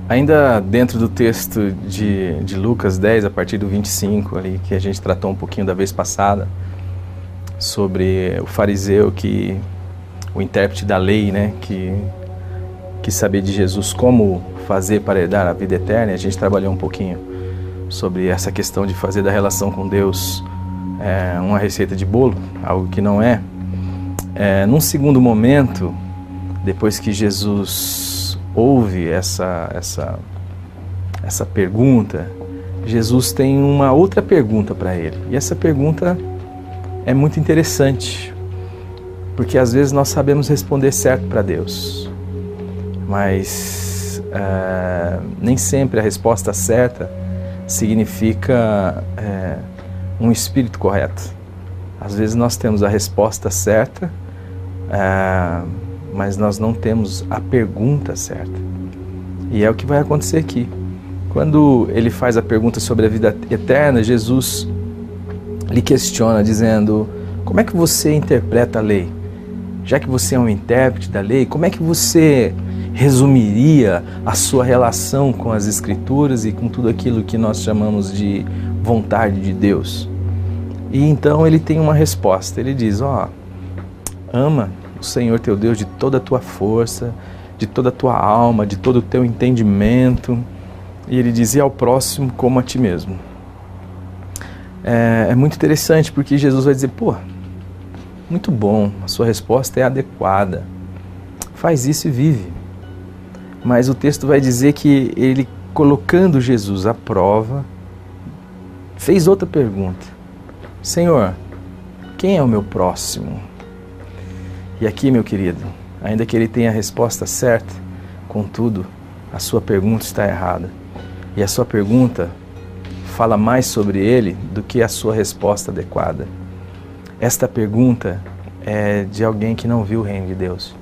Ainda dentro do texto de Lucas 10, a partir do 25, ali, que a gente tratou um pouquinho da vez passada, sobre o fariseu, o intérprete da lei, né, que sabia de Jesus como fazer para herdar a vida eterna. A gente trabalhou um pouquinho sobre essa questão de fazer da relação com Deus uma receita de bolo, algo que não é. Num segundo momento, depois que Jesus ouve essa pergunta, Jesus tem uma outra pergunta para ele. E essa pergunta é muito interessante, porque às vezes nós sabemos responder certo para Deus, mas nem sempre a resposta certa significa um espírito correto. Às vezes nós temos a resposta certa, mas nós não temos a pergunta certa. E é o que vai acontecer aqui. Quando ele faz a pergunta sobre a vida eterna, Jesus lhe questiona, dizendo: como é que você interpreta a lei? Já que você é um intérprete da lei, como é que você resumiria a sua relação com as Escrituras e com tudo aquilo que nós chamamos de vontade de Deus? E então ele tem uma resposta. Ele diz: ama o Senhor teu Deus de toda a tua força, de toda a tua alma, de todo o teu entendimento. E ele diz: e ao próximo como a ti mesmo. É muito interessante, porque Jesus vai dizer: muito bom, a sua resposta é adequada, faz isso e vive. Mas o texto vai dizer que ele, colocando Jesus à prova, fez outra pergunta: Senhor, quem é o meu próximo? E aqui, meu querido, ainda que ele tenha a resposta certa, contudo, a sua pergunta está errada. E a sua pergunta fala mais sobre ele do que a sua resposta adequada. Esta pergunta é de alguém que não viu o reino de Deus.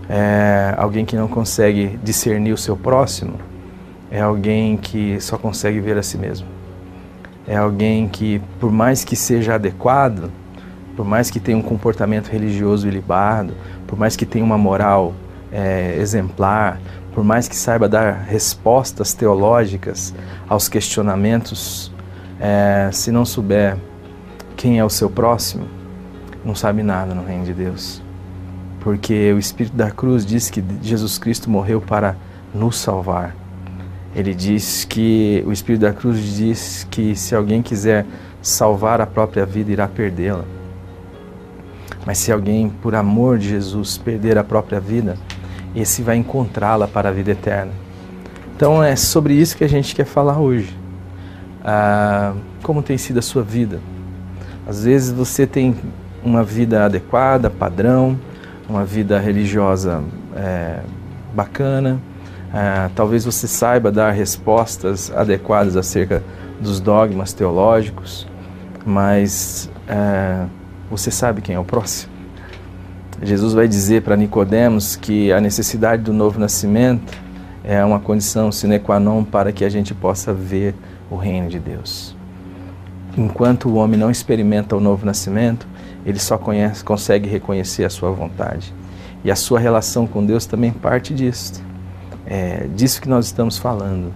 É alguém que não consegue discernir o seu próximo. É alguém que só consegue ver a si mesmo. É alguém que, por mais que seja adequado, por mais que tenha um comportamento religioso ilibado, por mais que tenha uma moral exemplar, por mais que saiba dar respostas teológicas aos questionamentos, se não souber quem é o seu próximo, não sabe nada no reino de Deus. Porque o Espírito da cruz diz que Jesus Cristo morreu para nos salvar. Ele diz que, o Espírito da cruz diz que se alguém quiser salvar a própria vida, irá perdê-la. Mas se alguém, por amor de Jesus, perder a própria vida, esse vai encontrá-la para a vida eterna. Então é sobre isso que a gente quer falar hoje. Como tem sido a sua vida? Às vezes você tem uma vida adequada, padrão, uma vida religiosa bacana. Talvez você saiba dar respostas adequadas acerca dos dogmas teológicos, mas você sabe quem é o próximo? Jesus vai dizer para Nicodemos que a necessidade do novo nascimento é uma condição sine qua non para que a gente possa ver o reino de Deus. Enquanto o homem não experimenta o novo nascimento, ele só consegue reconhecer a sua vontade. E a sua relação com Deus também parte disso. Disso que nós estamos falando.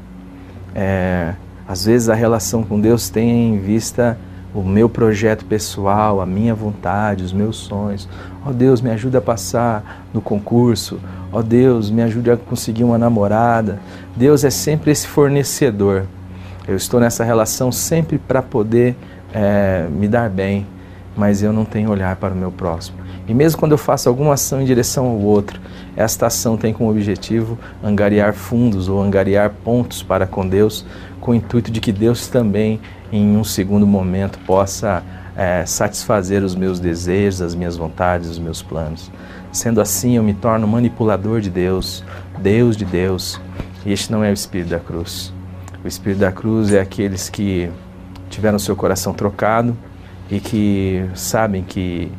Às vezes a relação com Deus tem em vista o meu projeto pessoal, a minha vontade, os meus sonhos. Deus, me ajuda a passar no concurso. Deus, me ajude a conseguir uma namorada. Deus é sempre esse fornecedor. Eu estou nessa relação sempre para poder me dar bem, mas eu não tenho olhar para o meu próximo. E mesmo quando eu faço alguma ação em direção ao outro, esta ação tem como objetivo angariar fundos ou angariar pontos para com Deus, com o intuito de que Deus também, em um segundo momento, possa satisfazer os meus desejos, as minhas vontades, os meus planos. Sendo assim, eu me torno manipulador de Deus, Deus de Deus, e este não é o Espírito da cruz. O Espírito da cruz é aqueles que tiveram seu coração trocado e que sabem que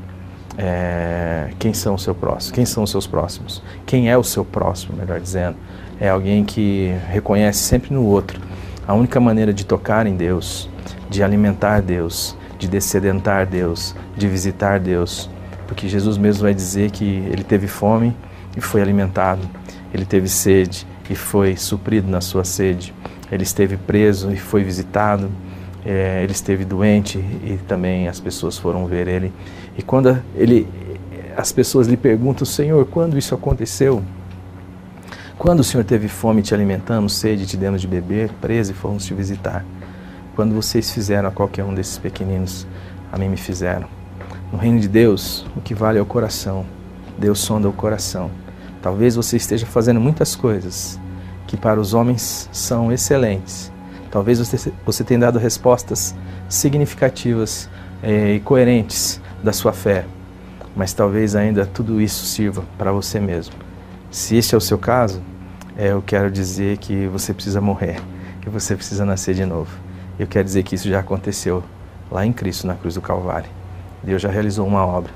quem são o seu próximo, quem são os seus próximos, quem é o seu próximo, melhor dizendo, é alguém que reconhece sempre no outro a única maneira de tocar em Deus, de alimentar Deus, de descedentar Deus, de visitar Deus. Porque Jesus mesmo vai dizer que ele teve fome e foi alimentado, ele teve sede e foi suprido na sua sede, ele esteve preso e foi visitado, ele esteve doente e também as pessoas foram ver ele. E quando as pessoas lhe perguntam: Senhor, quando isso aconteceu? Quando o Senhor teve fome e te alimentamos, sede e te demos de beber, preso e fomos te visitar? Quando vocês fizeram a qualquer um desses pequeninos, a mim me fizeram. No reino de Deus, o que vale é o coração. Deus sonda o coração. Talvez você esteja fazendo muitas coisas que para os homens são excelentes. Talvez você tenha dado respostas significativas e coerentes da sua fé. Mas talvez ainda tudo isso sirva para você mesmo. Se este é o seu caso, eu quero dizer que você precisa morrer, que você precisa nascer de novo. Eu quero dizer que isso já aconteceu lá em Cristo, na cruz do Calvário. Deus já realizou uma obra.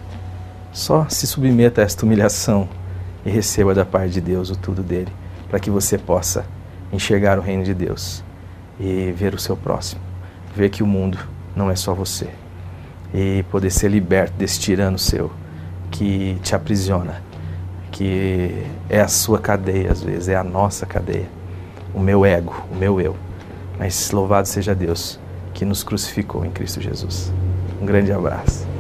Só se submeta a esta humilhação e receba da parte de Deus o tudo dele, para que você possa enxergar o reino de Deus e ver o seu próximo, ver que o mundo não é só você, e poder ser liberto desse tirano seu que te aprisiona, que é a sua cadeia, às vezes é a nossa cadeia, o meu ego, o meu eu. Mas louvado seja Deus que nos crucificou em Cristo Jesus. Um grande abraço.